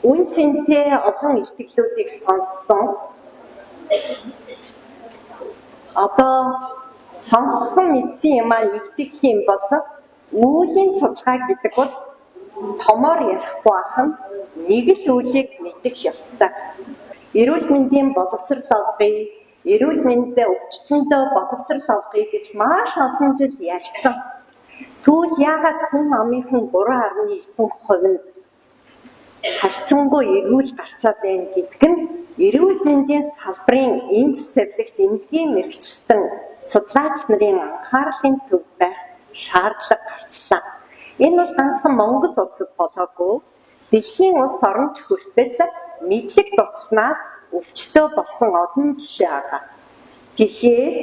үн цэнтэй олон илтгэлүүдийг сонссон. Одоо сонссон мэдсэн юмаа нэгтгэх юм бол үүлийн судалгаа гэдэг бол томоор ярихгүй ахын нэг л үлийг мэдэх ёстой. Эрүүл мэндийн боловсрол олгоё, эрүүл мэндийн өвчтөндөө боловсрол олгоё гэж маш олон жил ярьсан. Тэгвэл яагаад хүн амынхан 3.9% нь харьцангуй эрүүл гарчаад байна гэдг нь эрүүл мэндийн салбарын эмч сэвлэгч эмнэлгийн мэрэгчлэн судлаач нарын анхаарлын төв байх шаардлага гарчлаа. Энэ бол ганцхан Монгол улсад болоогүй, дэлхийн улс оронд хүртэл мэдлэг дутснаас өвчтөө болсон олон жишээ байгаа. Тэгэхээр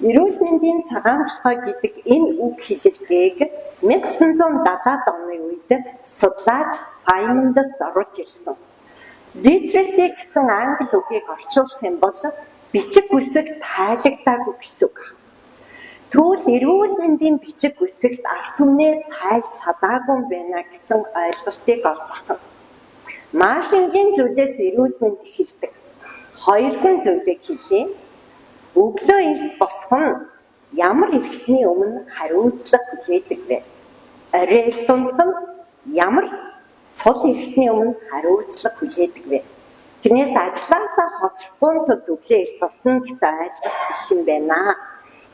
эрүүл мэндийн цагаамжлага гэдэг энэ үг хэлэлтэйг 1970-аад оны үед судлаач Саймондс оруулж ирсэн. Literacy гэсэн англи үгийг орчуулах юм бол бичиг үсэг тайлагдаагүй гэсэн үг. Тэгвэл эрүүл мэндийн бичиг үсэгт ард түмнээ тайлж чадаагүй байна гэсэн ойлголтыг олж авах. Маш энгийн зүйлээс эрүүл мэнд эхэлдэг. Хоёрхан зүйлийг хэлье. Өглөө эрт босох нь ямар эрхтний өмнө хариуцлага хүлээдэг вэ? Орой эрт унах нь ямар цол эрхтний өмнө хариуцлага хүлээдэг вэ? Тэрнээс ажилласаа хоцрохгүй тул өглөө эрт босно гэсэн ойлголт биш юм байна.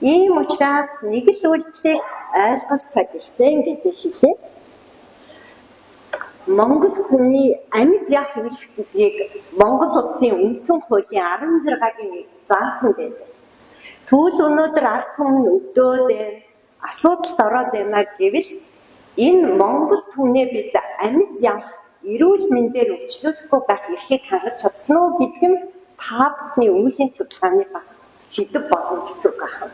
Ийм учраас нэг л үйлдэлийг ойлгох цаг ирсэн гэдгийг хэлье. Монгол хүний амьд явах эрх гэдгийг Монгол улсын үндсэн хуулийн 16-гийн нэг заасан байдаг. Түүл өнөөдөр ард түмэн өвдөөд байна, асуудалд ороод байна гэвэл энэ Монгол түмнээ бид амьд явах эрүүл мэндээр өвчлөхгүй байх эрхийг хангаж чадсан уу гэдг нь та бүхний үүлийн судалгааны бас сэдэв болно гэсэн үг байна.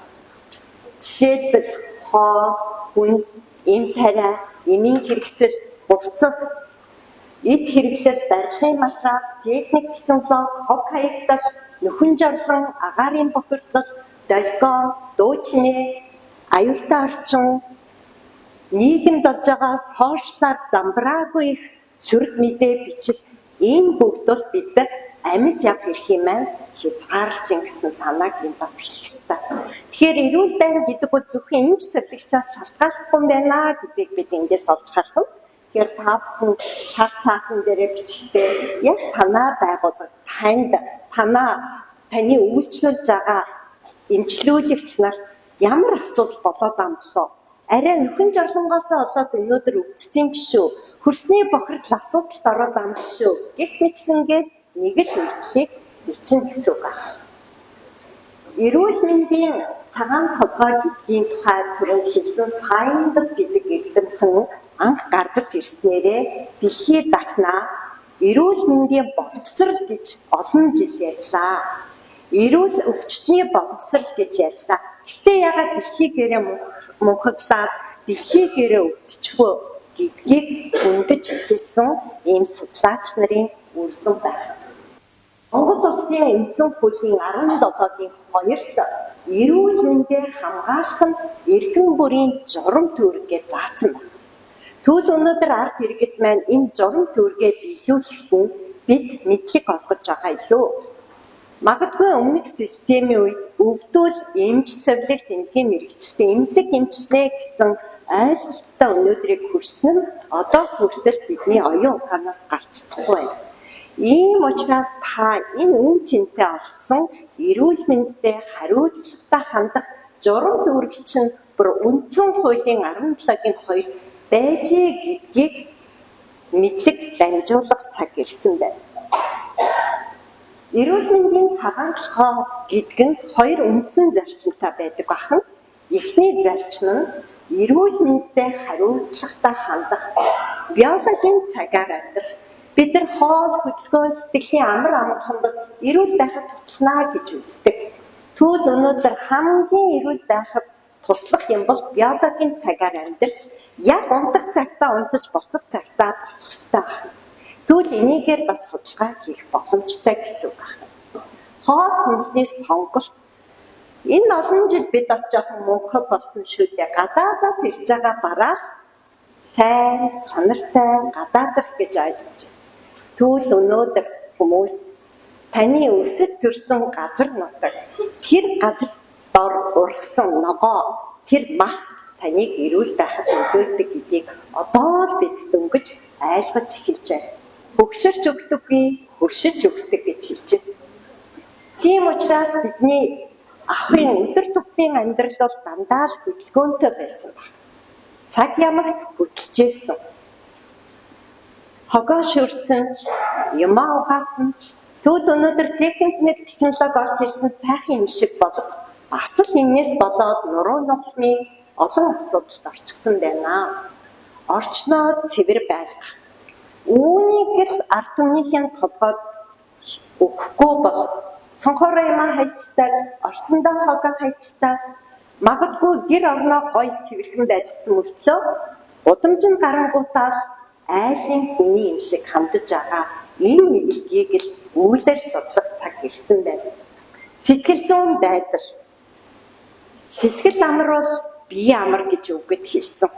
Жишээлбэл хоол, хүнс, эм тариа, эмийн хэрэгсэл, хувцас, эд хэрэглэл, барилгын материал, техник технологи, хог хаягдал, нөхөн жорлон, агаарын бохирдол, долгион, дуучны, аюултай орчин, нийгэмд олж байгаа сошиалар замбраагүй их сүрэг мэдээ бичиг энэ бүгд бол бид амьд явах эрх юм аа хязгаарлаж ингэсэн санааг энэ бас хэлэх ёстой. Тэгэхээр эрүүл байнг гэдэг бол зөвхөн эмч сэвлэгчээс шалтгааллахгүй байна гэдгийг бид эндээс олж харах нь. Тэгэхээр та бүхэн шар цаасан дээрээ бичгтээ яг танаа байгууллага таны үйлчлүүлж байгаа эмчлүүлэгч нар ямар асуудал болоод байгаа юм болоо? Арай нөхөн жорлонгоос болоод өнөөдөр өвдсөн биш үү? Хөрсний бохирдол асуудалд ороод байгаа юм биш үү? Гэх мэтлэнгээр нэг л үйлчлийг бичнэ гэсэн үг байна. Эрүүл мэндийн цагаан толгой гэдгийн тухай түрүүн хэлсэн Science гэдэг эрдэмтэн анх гаргаж ирснээрээ дэлхийд дахнаа эрүүл мэндийн боловсрол гэж олон жил ярьлаа. Эрүүл өвчтний боловсрол гэж ярьлаа. Гэхдээ ягаад дэлхийгээрээ мунхаглаад дэлхийгээрээ өвдчихвөө гэдгийг өндөж хэлсэн ийм судлаач нарын үр дүн байна. Монгол улсын үндсэн хуулийн 17-гийн 2-т эрүүл мэндийг хамгаалах нь эргэн бүрийн журам төвөрг гэж заасан байна. Тэгвэл өнөөдөр ард иргэд маань энэ журам төвөргээ биелүүлэхэд нь бид мэдлэг олгож байгаа илүү. Магадгүй өмнөх системийн үед өвдөл эмч сэвлэгч эмнэлгийн мэрэгчлээ эмнэлэг эмчлээ гэсэн ойлголттой өнөөдрийг хүрсэн нь одоо хүртэл бидний оюун ухаанаас гарч чадахгүй байна. Ийм учраас та энэ үн цэнтэй олдсон эрүүл мэндэд хариуцлагатай хандах журам төвөрг чинь бүр үндсэн хуулийн 17-гийн 2 байжээ гэдгийг мэдлэг дамжуулах цаг ирсэн байна. Эрүүл мэндийн цагаамжлага гэдэг нь хоёр үндсэн зарчимтай байдаг бахан. Эхний зарчим нь эрүүл мэндэд хариуцлагатай хандах биологийн цагаар амьдрах. Бид нар хоол, хөдөлгөөн, сэтгэлийн амар амгалан бол эрүүл байхад туслана гэж үздэг. Тэгвэл өнөөдөр хамгийн эрүүл байхад туслах юм бол биологийн цагаар амьдарч яг унтах цагтаа унтаж босох цагтаа босох ёстой байна. Тэгвэл энийгээр бас судалгаа хийх боломжтой гэсэн үг байна. Хоол хүнсний сонголт энэ олон жил бид бас жоохон мунхаг болсон шүү дээ. Гадаадаас ирж байгаа бараас сайн, чанартай гадаадах гэж ойлгож байна. Түүл өнөөдөр хүмүүс таны өсөж төрсөн газар нутаг, тэр газар дор ургасан ногоо, тэр мах таныг эрүүл байхад нөлөөлдөг гэдгийг одоо л бид дөнгөж ойлгож эхэлж байна. Хөгшөрч өгдөггүй, өршөж өгдөг гэж хэлжсэн. Тийм учраас бидний ахын өдөр тутмын амьдрал бол дандаа л хөдөлгөөнтэй байсан баг. Цаг ямагт хөдөлжсэн. Хогоо шүрдсэн ч, юмаа угаасан ч, түүл өнөөдөр технологи орж ирсэн сайхан юм шиг боловч бас л энэс болоод нуруу нухлын олон асуудалд орчихсон байна. Орчноо цэвэр байлгах. Үүнийг л ард түмнийхэн толгойд өгөхгүй бол цонхороо юм хайчтай, орчиндоо хогоо хайчтай, магадгүй гэр орноо гой цэвэрхэн байлгасан мөртлөө удамжин гарангуутаас айлын хүний юм шиг хандаж байгаа энэ мэдлэгийг л үйлээр судлах цаг ирсэн байна. Сэтгэл зүйн байдал. Сэтгэл амар бол бие амар гэж үгэд хэлсэн.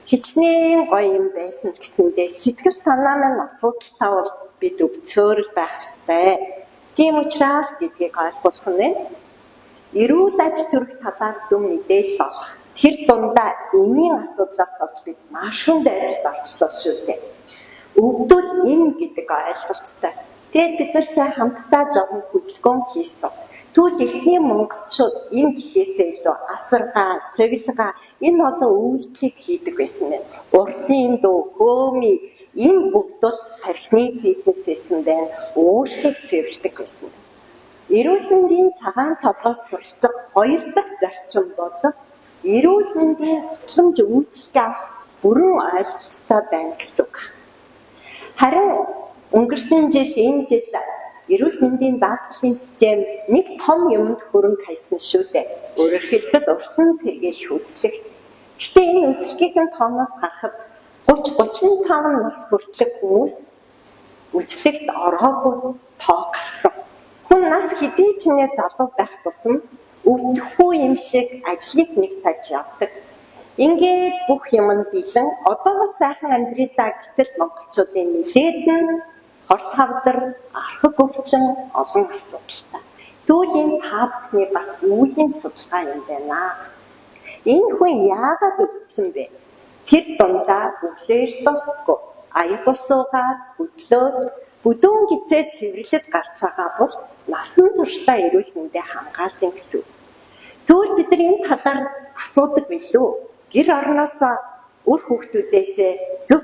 Хичнээн гоё юм байсан ч гэсэндээ сэтгэл санаа маань асуудалтай бол бид өвцөөрөл байх ёстой. Тийм учраас гэдгийг ойлгох нь эрүүл аж төрөх талаар зөв мэдээлэл олох. Тэр дундаа эмийн асуудлаас олж бид маш хүн байдалд орчлоо шүү дээ. Өвдөл эм гэдэг ойлголттой. Тэгээд бид нар сайн хамтдаа жоохон хөдөлгөөн хийсэн. Түүл эртний монголчууд энэ гэхээсээ илүү асаргаа, сувилгаа энэ олон үйлдэлийг хийдэг байсан байна. Урдын дуу, хөөми энэ бүгд бол тархины фитнессэн байна. Уушгийг цэвэрлдэг байсан. Эрүүл мэндийн цагаан толгойд суралцах хоёр дахь зарчим бол эрүүл мэндийн тусламж үйлчлэг авах бүрэн ойлголттой байна гэсэн үг. Харин өнгөрсөн жил энэ жил эрүүл мэндийн даатгалын систем нэг том юмд хөрөнгө хайсан шүү дээ. Өөрөөр хэлбэл урьдчилан сэргийлэх үзлэг. Гэхдээ энэ үзлэгийн тооноос харахад 30-35 нас хүртэлх хүмүүс үзлэгт ороогүй тоо гарсан. Хүн нас хэдий ч нэ залуу байх тусам өвдөхгүй юм шиг ажлыг нэг таж явдаг. Ингээд бүх юм нь бэлэн одоо сайхан амьдрийдаа гэтэл монголчуудын нэлээд нь хор тавдар, архаг өвчин олон асуудалтай. Түүлийн та бүхний бас үүлийн судалгаа юм байна. Энэ хүн яагаад өвдсөн бэ? Тэр дундаа өглөөр тусдаггүй, аяг усуугаад хөдлөөд бүдүүн гизээ цэвэрлэж гарч байгаа бол насан туршдаа эрүүл мэндээ хамгаалж ин гэсэн. Тэгвэл бид нар энэ талаар асуудаг билүү? Гэр орноос үр хүүхдүүдээсээ зөв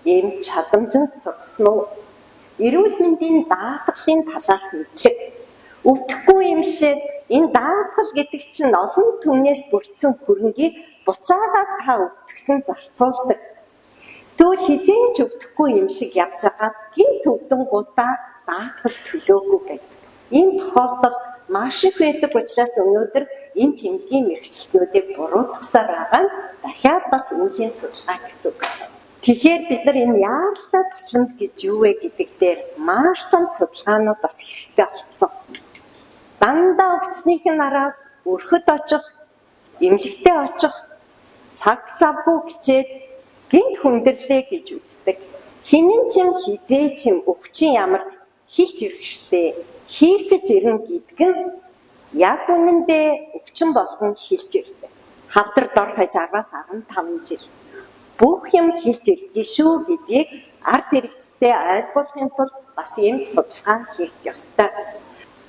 ийм чадамжинд сурсан уу? Эрүүл мэндийн даатгалын талаарх мэдлэг. Өвдөхгүй юм шиг энэ даатгал гэдэг чинь олон түмнээс бүрдсэн хөрөнгийг буцаагаад та өвдөхтөн зарцуулдаг. Тэгвэл хизээч өвдөхгүй юм шиг явж байгаа гинт өвдөнгуудаа даатгал төлөөгүй гэдэг. Энэ тохиолдол маш их байдаг учраас өнөөдөр энэ тэмдгийн мэргэжилтнүүдийг буруутгасаар байгаа нь дахиад бас үүлийн судалгаа гэсэн үг. Тэгэхээр бид нар энэ яаралтай тусламж гэж юу вэ гэдэг дээр маш том судалгаанууд бас хэрэгтэй болсон. Дандаа өвдснийхэн араас өрхөд очих, эмнэлэгтээ очих, цаг завгүй хичээд гинт хүндэрлээ гэж үздэг. Хинэн ч юм хизээ ч юм өвчин ямар хийх хэрэгтэй, хийсэж ирнэ гэдэг нь яг үнэндээ өвчин болгон хэлж ирдэг. Хавдар дор хаяж 10-15 жил бүх юм хэлж ирдэг шүү гэдгийг ард иргэдтэй ойлгуулахын тулд бас ийм судалгаа хийх ёстой.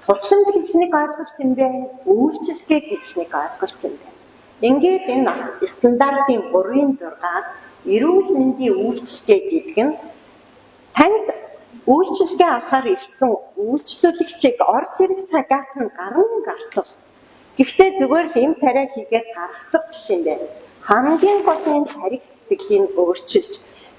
Тусламж гэж нэг ойлголт юм байна, үйлчлэг гэж нэг ойлголт юм байна. Ингээд энэ стандартын 3-6 эрүүл мэндийн үйлчлэг гэдэг нь танд үйлчлэгээ авахар ирсэн үйлчлүүлэгчийг орж ирэх цагаас нь гарan гартал. Гэхдээ зүгээр л эм тариа хийгээд гаргачих биш юм байна. Хамгийн гол нь тарих сэтгэлийг өөрчилж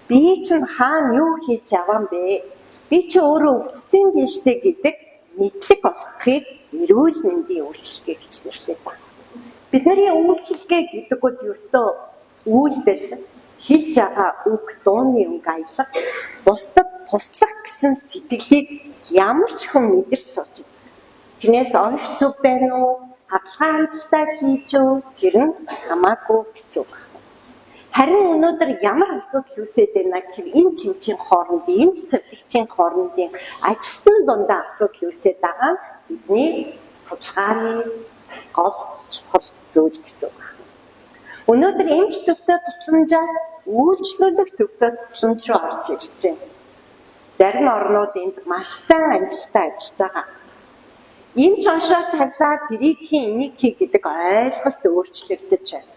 би чинь хаана юу хийж яваан бэ? Би чи өөрөө өвдсөн гэжтэй гэдэг мэдлэг олохыг эрүүл мэндийн үйлчлэгээ гэж нэрлэдэг байна. Бидний үйлчлэгээ гэдэг бол ердөө үйлдэл хэлж байгаа үг дууны өнгө аялах, бусдад туслах гэсэн сэтгэлийг ямар ч хүн мэдэрч сууж байна. Тэрнээс онш зүг байна уу? Хавлгаан амжилттай хийж үү? Тэр нь хамаагүй гэсэн үг. Харин өнөөдөр ямар асуудал үүсээд байна гэхээр энэ чимчийн хооронд, энэ сувлагчийн хоорондын ажилтны дундаа асуудал үүсээд байгаа нь бидний судалгааны гол чухал зүйл гэсэн үг. Өнөөдөр эмч төвтэй тусламжаас үйлчлүүлэх төвтэй тусламж руу орж ирж байна. Зарим орнууд энд маш сайн амжилттай ажиллаж байгаа. Эмч оншоо тавьлаа тэрийг хий энийг хий гэдэг ойлголт өөрчлөгдөж байна.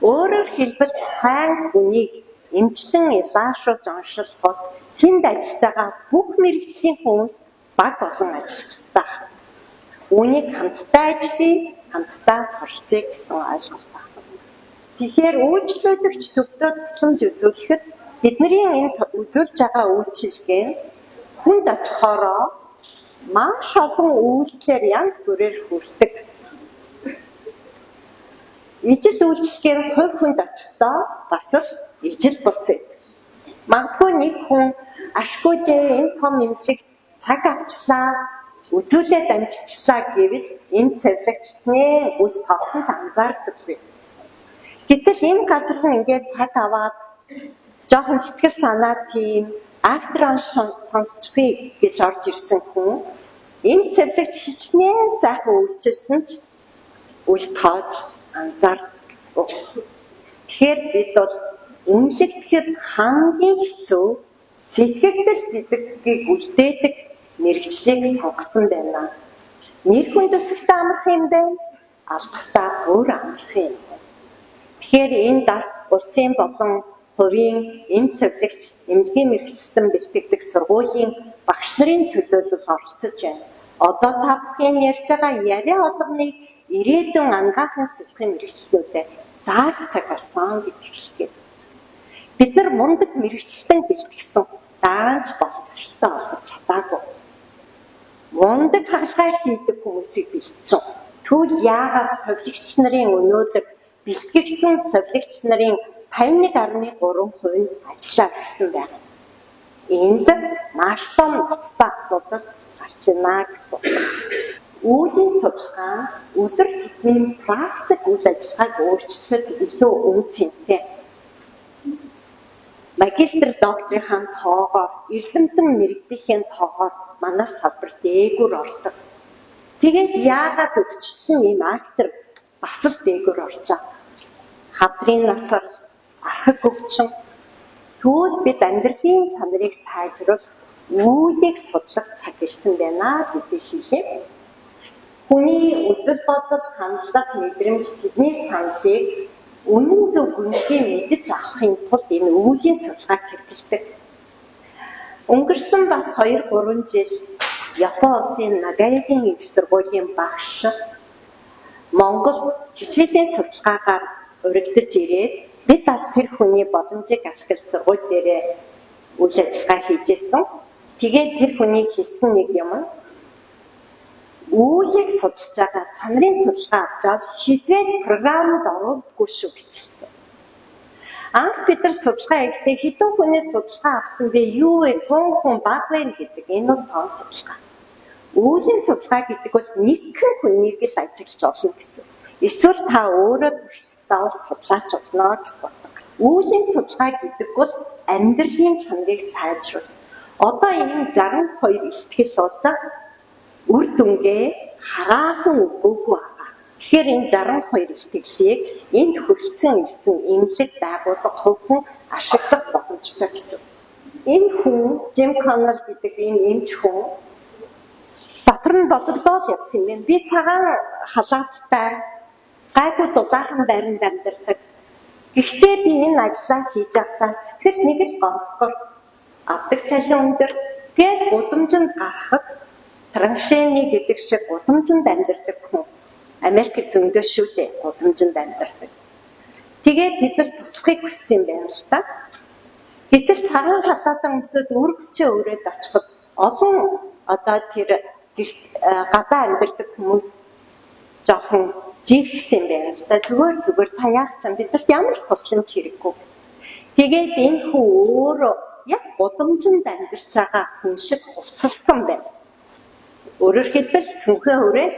Өөрөөр хэлбэл хайр хүнийг эмчлэн илаашруулж оншилгоход тэнд ажиллаж байгаа бүх мэргэжлийн хүмүүс баг болон ажиллах ёстой. Үүнийг хамтдаа ажиллая, хамтдаа суралцъя гэсэн ойлголт байна. Тэгэхээр үйлчлүүлэгч төвтэй тусламж үзүүлэхэд бидний энэ үзүүлж байгаа үйлчилгээ нь хүнд очихороо маш олон үйлдэлээр янз бүрээр хүрдэг. Ижил үйлчлэгээ нь хувь хүнд очихдоо бас л ижил бус байдаг. Магадгүй нэг хүн ашгүй дээ энэ том нэмлэг цаг авчлаа, үзүүлээд амжчихлаа гэвэл энэ сувлагчны үл тоосон ч анзаардаггүй. Гэтэл энэ газар нь ингээд цаг аваад жоохон сэтгэл санаа тийм актрон сонсчихгүй гэж орж ирсэн хүн энэ сувлагч хичнээн сайхан үйлчилсэн ч үл тоож анзаардаг. Тэгэхээр бид бол үнэлэгдэхэд хамгийн хэцүү сэтгэгдэл гэдгийг үлдээдэг мэргэжлийг сонгосон байна. Нэр хүндсэгт амрах юм байна, алдахдаа өөр амрах юм. Тэгэхээр энэ дас улсын болон хувийн энэ сувлагч эмнэлгийн мэргэжлэн бэлтгэдэг сургуулийн багш нарын төлөөлөл оролцож байна. Одоо та бүхэн ярьж байгаа яриа олгоныг ирээдүйн анагаахын сэлхийн мэргэжлүүдэд заах цаг болсон гэдэг хэлдэг. Бид нар мундаг мэргэжлэн бэлтгэсэн даанч боловсралтай олгож чадаагүй. Мундаг хаалгаа хийдэг хүмүүсийг бэлдсэн. Тэгвэл яагаад сувлагч нарын өнөөдөр бэлтгэгдсэн сувлагч нарын 51.3% нь ажиллаа гэсэн байна. Энд маш том ноцтой асуудал гарч байна гэсэн. Үүлийн судалгаа өдөр тутмын практик үйл ажиллагааг өөрчлөхөд илүү үнцэнтэй. Магистр докторийн тоогоор эрдэмтэн мэргэдийн тоогоор манай салбар дээгүүр ордог. Тэгээд яагаад өвчлсөн юм актер бас л дээгүүр орж байгаа. Хадрын насаар архаг өвчин. Тэгвэл бид амьдралын чанарыг сайжруулах үүлийг судлах цаг ирсэн байна гэдгийг хэлээ. Хүний үзэл бодол, хандлага, мэдрэмж, тэдний саналыг үнэн зөв гүнзгий мэдэж авахын тулд энэ үүлийн судалгааг хэрэглэдэг. Өнгөрсөн бас 2-3 жил Япон улсын Нагаягын их сургуулийн багш Монголд хичээлийн судалгаагаар урагдж ирээд бид бас тэр хүний боломжийг ашиглаж сургууль дээрээ үйл ажиллагаа хийжсэн. Тэгээд тэр хүний хэлсэн нэг юм нь үүлийг судалж байгаа чанарын судалгаа авчаад хизээж програмд оруулдаггүй шүү гэжсэн. Анх бид нар судалгаа хийхдээ хэдэн хүний судалгаа авсан бэ? Юу вэ? 100 хүн баг байна гэдэг. Энэ бол тоон судалгаа. Үүлийн судалгаа гэдэг бол нэгэн хүнийг л ажиглаж олно гэсэн. Эсвэл та өөрөө туршлагатаа судлаач болно гэсэн. Үүлийн судалгаа гэдэг бол амьдралын чанарыг сайжруулах. Одоо энэ 62 ихтгэл бол үр дүнгээ хараахан өгөөгүй байгаа. Тэгэхээр энэ 62 ихтгэлийг энд хүрэлцэн ирсэн эмнэлэг байгууллага хувьхан ашиглах боломжтой гэсэн. Энэ хүн Жим Коннелл гэдэг энэ эмч хүн дотор нь бодогдоод явсан юм байна. Би цагаан халааттай гайгүй дулаахан байранд амьдардаг. Гэхдээ би энэ ажлаа хийж байхдаа сэтгэл нэг л гонсгор авдаг цалин өндөр. Тэгэл гудамжинд гарахад траншэний гэдэг шиг гудамжинд амьдардаг хүн. Америкт зөндөө шүү дээ гудамжинд амьдардаг. Тэгээд тэд нар туслахыг хүссэн юм байна л та. Гэтэл цагаан халаатан өмсөд өргөвчөө өрөөд очиход олон одоо тэр гадаа амьдардаг хүмүүс жоохон жиргсэн байна л да. Зүгээр та яах ч юм бид нарт ямар тусламж хэрэггүй. Тэгээд энэ хүн өөрөө яг гудамжинд амьдарч байгаа хүн шиг хувцалсан байна. Өөрөөр хэлбэл цүнхээ өрөөл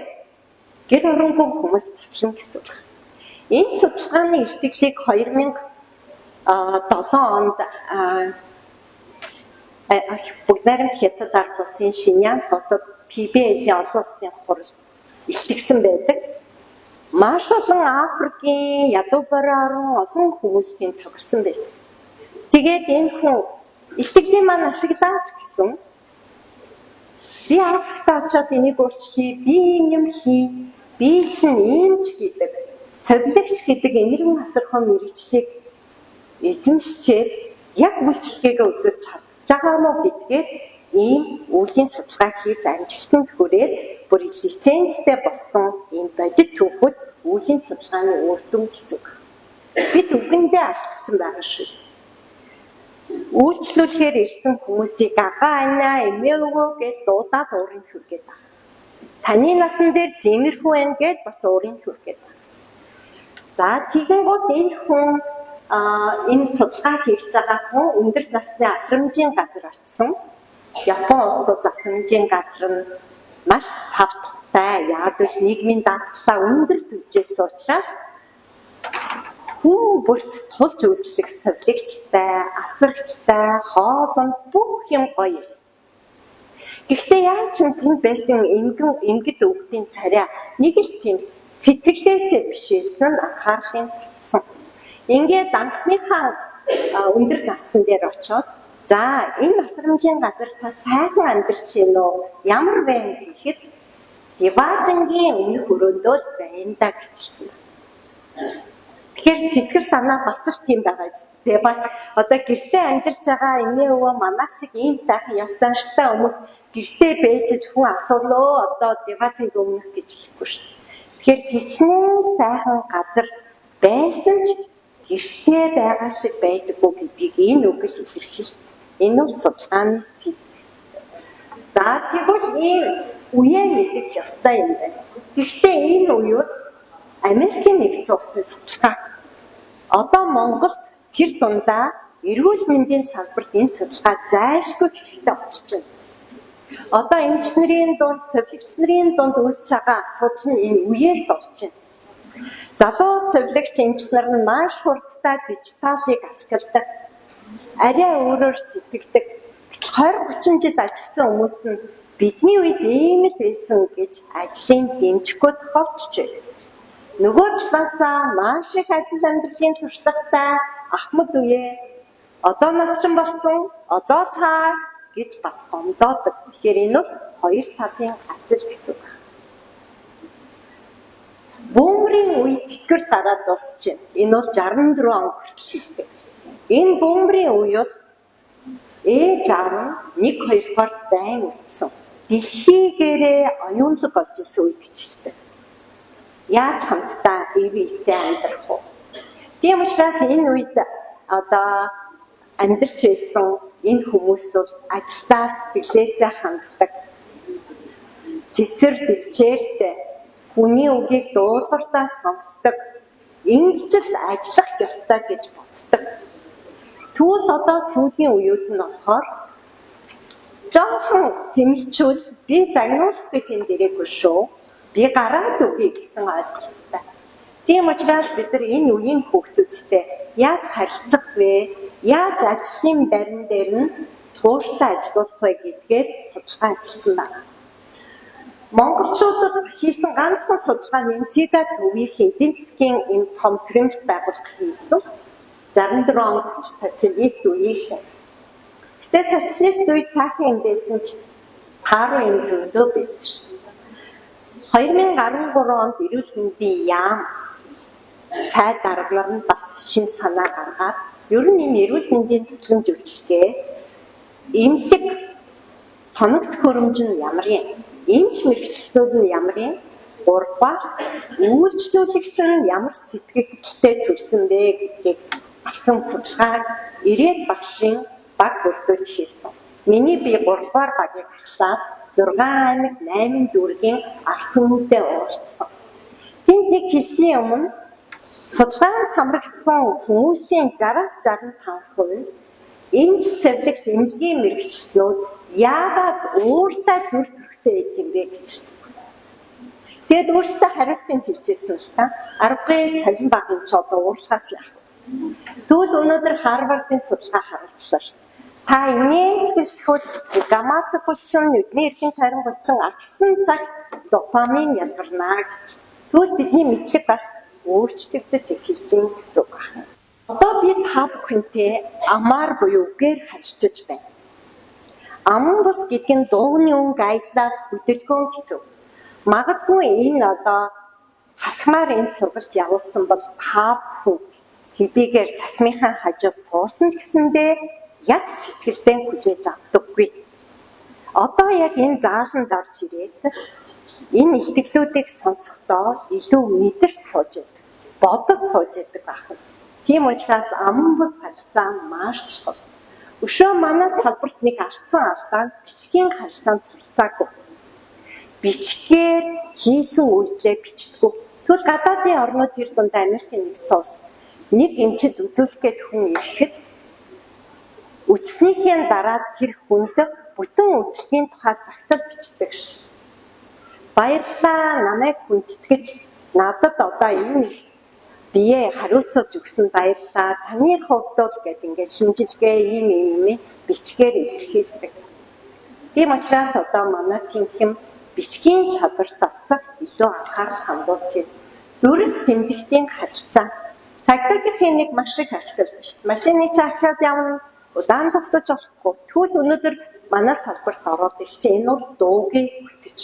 гэр оронгүй хүмүүс туслана гэсэн. Энэ судалгааны илтгэлийг 7 онд бүгд найрамд хятад ард улсын Шиньян хотод PBL-ийн олон улсын хурал илтгэсэн байдаг. Маш олон Африкийн ядуу баруун олон хүмүүсийн цугласан байсан. Тэгээд энэ хүн илтгэлийн маань ашиглаач гэсэн. Би Африкт очиод энийг өөрчлөе, би юм хий, би чинь иймч гэдэг, совилогч гэдэг энэрэн масархан мэрэгчлийг эзэмшчээд яг үйлчлэгээ үзэж чадж байгаа мó гэдгээр ийм үеийн судалгаа хийж амжилтанд хүрээд бүр лицензтэй болсон ийм бодит түүхэл үеийн судалгааны үр дүн гэсэн үг. Бид үгэндээ алдсан байгаа шүү. Үйлчлүүлэхээр ирсэн хүмүүсийг агаа анаа эмээгөө гэж дуудаад уурын хүргээд байна. Таны насан дээр тиймэрхүү байна гэж бас уурын хүргээд байна. За тэгэнгүүт энэ хүн энэ судалгаа хийж байгаа хүн өндөр насны асрамжийн газар очсон. Япон улсууд асрамжийн газар нь маш тав тухтай, яг л нийгмийн даатгалаа өндөр түвжээс учраас хүн бүрт тулж үйлчлэх совилогчтай, асаргчтай, хоолнд бүх юм гоё юм. Гэхдээ яаж ч тэнд байсан эмгэгд өвгдийн царай нэг л тийм сэтгэлээсээ бишээсэн нь анхаарлын татсан. Ингээд анхныхаа өндөр насны дээр очоод за энэ асрамжийн газар та сайхан амьдарч гин үү? Ямар байна гэхэд Диважингийн өмнөх өрөөндөө байна да гэжсэн. Тэгэхээр сэтгэл санаа бас л тийм байгаа зү. Одоо гэртээ амьдарч байгаа энээ өвөө манайх шиг ийм сайхан яс занштай хүмүүс гэртээ бэжж хүн асуулоо одоо Диважинг өмнөх гэж хэлэхгүй шүү. Тэгэхээр хичнээн сайхан газар байсан ч гэртээ байгаа шиг байдаггүй гэдгийг энэ үг л илэрхийлсэн. Энэ нь судалгааны сэдв. За тэгвэл ийм үеэ мэдэх ёстой юм байна. Гэхдээ энэ үеуд Америкийн нэгдсэн улсын судалгаа. Одоо Монголд тэр дундаа эрүүл мэндийн салбарт энэ судалгаа зайлшгүй хэрэгтэй болчихж байна. Одоо эмчнэрийн дунд, совилогч нарын дунд үүсэж байгаа асуудал нь энэ үеэс орж байна. Залуу совилогч эмч нар нь маш хурдтай дижиталыг ашигладаг. Арай өөрөөр сэтгэдэг. 20-30 жил ажилласан хүмүүс нь бидний үед ийм л байсан гэж ажлын дэмжихгүй тохиолдож байна. Нөгөө талаасаа маш их ажил амьдралын туршлагатай ахмад үе одоо насчин болсон, одоо та гэж бас гомдоодог. Тэгэхээр энэ бол хоёр талын ажил гэсэн үг. Бүүмрийн үе тэтгэр дараад дуусч байна. Энэ бол 64 он хүртэл хийдэг. Энэ бүүмрийн үе бол Э60 1-2 дугаар дайн үтсэн. Дэлхийгээрээ оюунлаг болж исэн үе гэж хэлдэг. Яаж хамтдаа ивэлтэй амьдрах вэ? Тийм учраас энэ үед одоо амьдарч байсан энэ хүмүүс бол ажилдаа сэтгэлээсээ ханддаг. Тэсвэр дэвчээртэй хүний үгийг дуулууртаа сонсдог. Ингэж л ажиллах ёстой гэж боддог. Түүл одоо сүүлийн үеуд нь болохоор жоохон зэмлчүүл би загнуулах гэж энэ дээрээгүй шүү. Би гараад үгүй гэсэн ойлголттой. Тийм учраас бид нар энэ үеийн хүүхдүүдтэй яаж харилцах вэ? Яаж ажлын байран дээр нь тууштай ажиллах вэ гэдгээр судалгаа хийсэн байна. Монголчуудад хийсэн ганцхан судалгаа нь SIDA төвийн эдийн засгийн энэ том тэмс байгуулах хийсэн. 64 он социалист үеийнх. Гэтэ социалист үе сайхан юм байсан ч тааруу юм зөндөө байсан. 2013 онд эрүүл мэндийн яам сайд даргалар нь бас шин санаа гаргаад ер нь энэ эрүүл мэндийн тусламж үйлчилгээ эмнэлэг тоногт хөрөмж нь ямар юм? Эмч мэргэжлүүд нь ямар юм? Гуравдугаар үйлчлүүлэгч нь ямар сэтгэгдэлтэй төрсөн бэ гэдгийг авсан судалгааг ирээд багшийн баг бүрдүүлж хийсэн. Миний би 3 дугаар багийг ахлаад 6 аймаг 8 дүүргийн ард түмэнтэй уулзсан. Тэнд нэг хэсгийн өмнө судалгаанд хамрагдсан хүмүүсийн 60-65% эмч совилогч эмнэлгийн мэргэжлүүд яагаад өөртөө дүр төрхтэй байт юм бэ гэж хэлсэн. Тэгэд өөртөө хариултыг хэлжсэн л та. Аргагүй цалин баг юм ч одоо уурлахаас яах вэ? Тэгвэл өнөөдөр Харвардын судалгаа харуулсан шүү дээ. Та инээмсгэж хөл гамма булчин нүдний эрхийн тарин булчин агсан цаг допамин ялгарна гэж. Тэгвэл бидний мэдлэг бас өөрчлөгдөж эхэлж байна гэсэн үг байна. Одоо би та бүхэнтэй амаар буюу үгээр харилцаж байна. Ам бус гэдэг нь дууны өнгө аялал хөдөлгөөн гэсэн. Магадгүй энэ одоо цахимаар энэ сургалт явуулсан бол та бүхэн хэдийгээр цахимынхаа хажуу суусан ч гэсэндээ яг сэтгэлдээ хүлээж авдаггүй. Одоо яг энэ зааланд орж ирээд энэ ихтгэлүүдийг сонсохдоо илүү мэдэрч сууж байдаг, бодож сууж байдаг байна. Тийм учраас ам бус харилцаа маш чухал. Өшөө манай салбарт нэг алдсан алдаа бичгийн харилцаанд суралцаагүй. Бичгээр хийсэн үйлдэлээ бичдэггүй. Тэгвэл гадаадын орнууд тэр дунд Америкийн нэгдсэн улс нэг эмчэд үзүүлэхэд хүн ирэхэд үтснийхээ дараа тэр хүнд бүтэн үтсгийн тухай загтал бичдэг ш. Баярлалаа намайг хүндэтгэж надад одоо энэ бие хариуцуулж өгсөн баярлалаа. Таны хувьд бол гэдэг ингээд шинжилгээ ийм бичгээр илэрхийлдэг. Тийм учраас одоо манай тэнхэм бичгийн чадварт бас илүү анхаарал хандуулж байна. Дүрс тэмдэгтийн харилцаа. Цагдаагийнхын нэг маш их ашиглаж байна шүү дээ. Машины чаачаад явна, удаан зогсож болохгүй. Тэгвэл өнөөдөр манай салбарт ороод ирсэн энэ бол дуугийн хөтөч.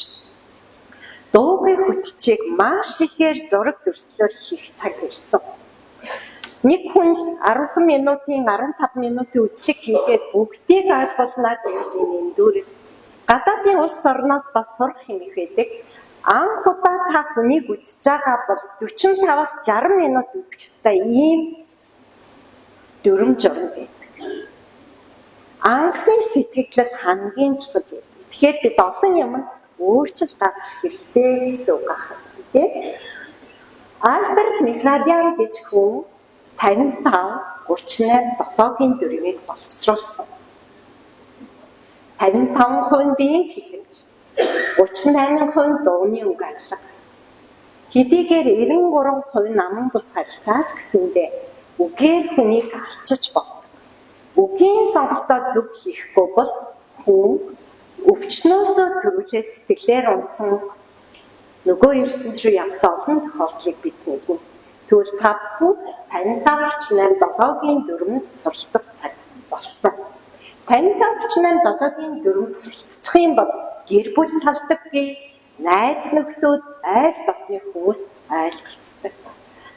Дуугийн хөтчийг маш ихээр зураг дүрслэлээр хийх цаг ирсэн. Нэг хүн 10 минутын 15 минутын үзлэг хийгээд бүгдийг ойлгуулна гэж энэ дүрс. Гадаадын улс орноос бас сурах хэмээх байдаг. Анх удаа та хүнийг үзэж байгаа бол 45-аас 60 минут үзэх ёстой ийм дүрм журам байдаг. Анхны сэтгэлээс хамгийн чухал юм. Тэгэхээр бид олон юм өөрчлөлт гаргах хэрэгтэй гэсэн үг байна. Тийм. Альберт Михрадиан гэж хүн 55-38 7-гийн дүрмийг боловсруулсан. 55% биеийн хэлэмж, 38% дууны үг алга. Хэдийгээр 93% наман бус харилцаач гэсэндээ үгээр хүнийг алчиж болно. Үгийн сонголтоо зөв хийхгүй бол хүн өвчнөөсөө төрүүлээ сэтгэлээр унтсан нөгөө ертөнц рүү явсан олон тохиолдлыг бид мэднэ. Тэгвэл та бүхэн 55-38 7-гийн дүрмэнд суралцах цаг болсон. 55-38 7-гийн дүрмэнд суралцах юм бол гэр бүл салдаггүй, найз нөхдөд, ойр дотны хүмүүс ойлголцдог.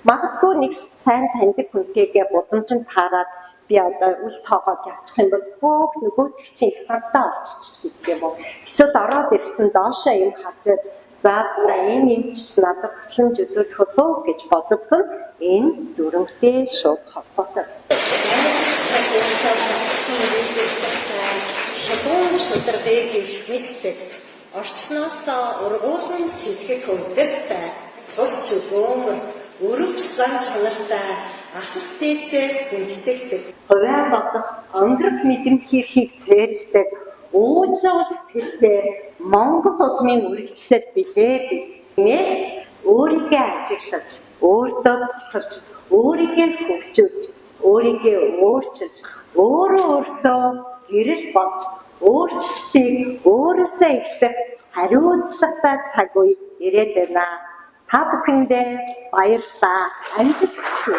Магадгүй нэг сайн таньдаг хүнтэйгээ будамжинд таараад би одоо үл тоогоод явчих юм бол бүх нөгөөдг чинь их цантаа олчих гэдэг юм уу. Эсвэл ороод ирэхдээ доошоо юм харж за энэ юм чи надад тусламж үзүүлэх болов гэж боддог нь энэ дүрмтэй шууд холбоотой байсан. Шатуун шударгыг илэрхийлдэг орчноос ургуулсан сэтгэх өвдөстэй цус шүгөөмөр өрөвч зан чанартай ахс дээсээ хүндэтгдэг. Хувиа бодох өнгөрөх мэдрэмж хийхийг цээрэлдэг уужрал сэтгэлтэй Монгол удмын үргэлжлэл билээ би. Тиймээс өөрийгөө ажиглаж, өөртөө тусалж, өөрийгөө хөгжүүлж, өөрийгөө өөрчилж, өөртөө гэрэл болж, өөрчлөлтийг өөрөөсөө эхлэх хариуцлагатай цаг үе ирээд байна. Та бүхэндээ баярлалаа. Амжилт хүсье.